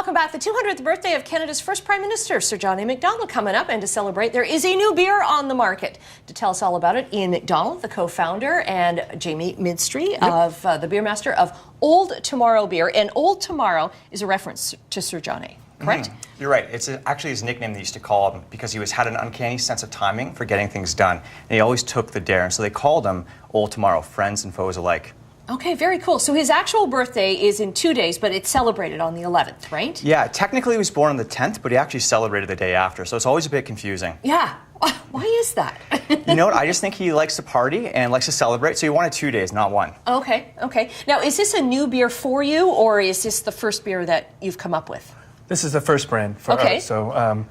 Welcome back. The 200th birthday of Canada's first Prime Minister, Sir John A. Macdonald, coming up. And to celebrate, there is a new beer on the market. To tell us all about it, Ian Macdonald, the co-founder, and Jamie Mistry of the Brewmaster of Old Tomorrow Beer. And Old Tomorrow is a reference to Sir John A., correct? You're right. It's actually his nickname they used to call him because he had an uncanny sense of timing for getting things done. And he always took the dare. And so they called him Old Tomorrow, friends and foes alike. Okay, very cool. So his actual birthday is in 2 days, but it's celebrated on the 11th, right? Yeah, technically he was born on the 10th, but he actually celebrated the day after, so it's always a bit confusing. Yeah. Why is that? You know what? I just think he likes to party and likes to celebrate, so he wanted 2 days, not one. Okay, okay. Now, is this a new beer for you, or is this the first beer that you've come up with? This is the first brand for us. So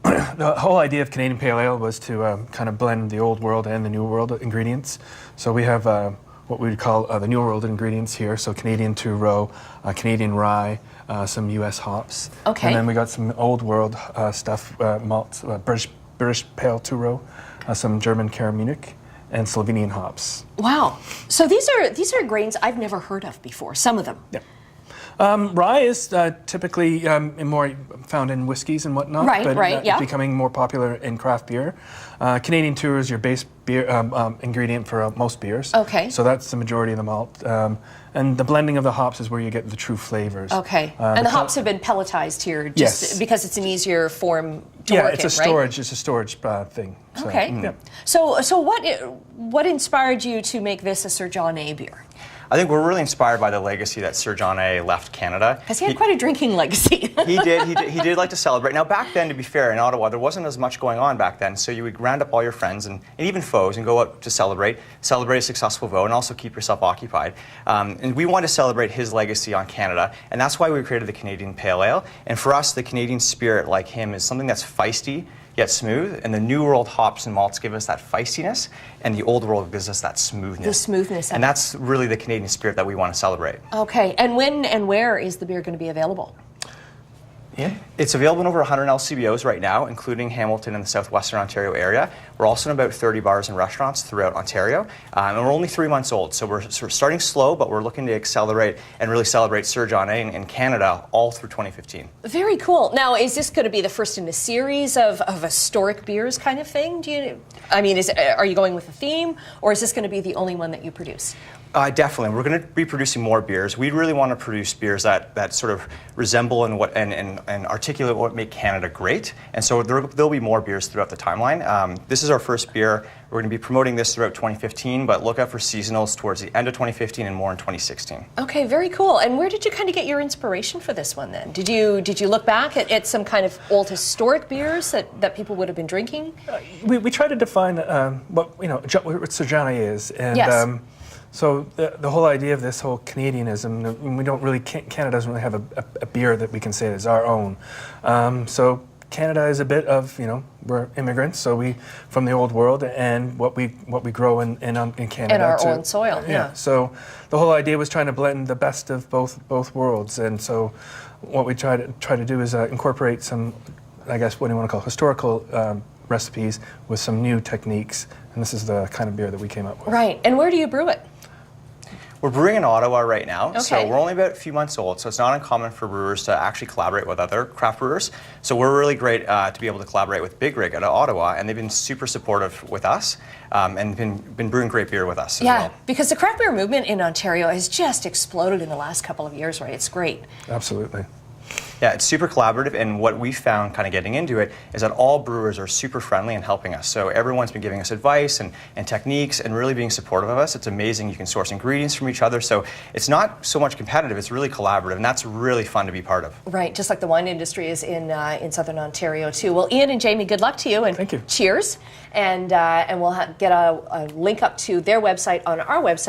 the whole idea of Canadian Pale Ale was to kind of blend the old world and the new world ingredients. So we have what we would call the New World ingredients here. So Canadian two-row, Canadian rye, some U.S. hops. Okay. And then we got some old world stuff, malts, British pale two-row, some German Munich, and Slovenian hops. Wow. So these are grains I've never heard of before, some of them. Yeah. Rye is typically more found in whiskeys and whatnot, but becoming more popular in craft beer. Canadian Tour is your base beer ingredient for most beers. Okay. So that's the majority of the malt. And the blending of the hops is where you get the true flavors. Okay. And the hops have been pelletized here just because it's an easier form to work in, right? Yeah, it's a storage thing. So, okay. Yeah. So what inspired you to make this a Sir John A. beer? I think we're really inspired by the legacy that Sir John A. left Canada. Because he had quite a drinking legacy. He did like to celebrate. Now, back then, to be fair, in Ottawa, there wasn't as much going on back then, so you would round up all your friends and even foes and go out to celebrate a successful vote, and also keep yourself occupied. And we wanted to celebrate his legacy on Canada, and that's why we created the Canadian Pale Ale. And for us, the Canadian spirit, like him, is something that's feisty, yet smooth, and the New World hops and malts give us that feistiness, and the Old World gives us that smoothness. The smoothness. And that's really the Canadian spirit that we want to celebrate. Okay, and when and where is the beer going to be available? Yeah. It's available in over 100 LCBOs right now, including Hamilton and the southwestern Ontario area. We're also in about 30 bars and restaurants throughout Ontario. And we're only 3 months old, so we're starting slow, but we're looking to accelerate and really celebrate Sir John A. in Canada all through 2015. Very cool. Now, is this going to be the first in a series of historic beers kind of thing? Are you going with a theme, or is this going to be the only one that you produce? Definitely. We're going to be producing more beers. We really want to produce beers that sort of resemble and articulate what make Canada great. And so there'll be more beers throughout the timeline. This is our first beer. We're going to be promoting this throughout 2015, but look out for seasonals towards the end of 2015 and more in 2016. Okay, very cool. And where did you kind of get your inspiration for this one then? Did you look back at some kind of old historic beers that people would have been drinking? We try to define what Sir John A. is. And, yes. So the whole idea of this whole Canadianism, Canada doesn't really have a beer that we can say is our own. So Canada is a bit of, we're immigrants, so we from the old world, and what we grow in Canada. In our own soil, yeah. So the whole idea was trying to blend the best of both worlds, and so what we try to do is incorporate some, I guess, what do you want to call historical recipes with some new techniques, and this is the kind of beer that we came up with. Right, and where do you brew it? We're brewing in Ottawa right now, okay. So we're only about a few months old, so it's not uncommon for brewers to actually collaborate with other craft brewers. So we're really great to be able to collaborate with Big Rig out of Ottawa, and they've been super supportive with us and been brewing great beer with us as well. Because the craft beer movement in Ontario has just exploded in the last couple of years, right? It's great. Absolutely. Yeah, it's super collaborative, and what we found kind of getting into it is that all brewers are super friendly and helping us. So everyone's been giving us advice and techniques and really being supportive of us. It's amazing. You can source ingredients from each other. So it's not so much competitive, it's really collaborative, and that's really fun to be part of. Right, just like the wine industry is in Southern Ontario too. Well, Ian and Jamie, good luck to you, and thank you. Cheers. And we'll get a link up to their website on our website.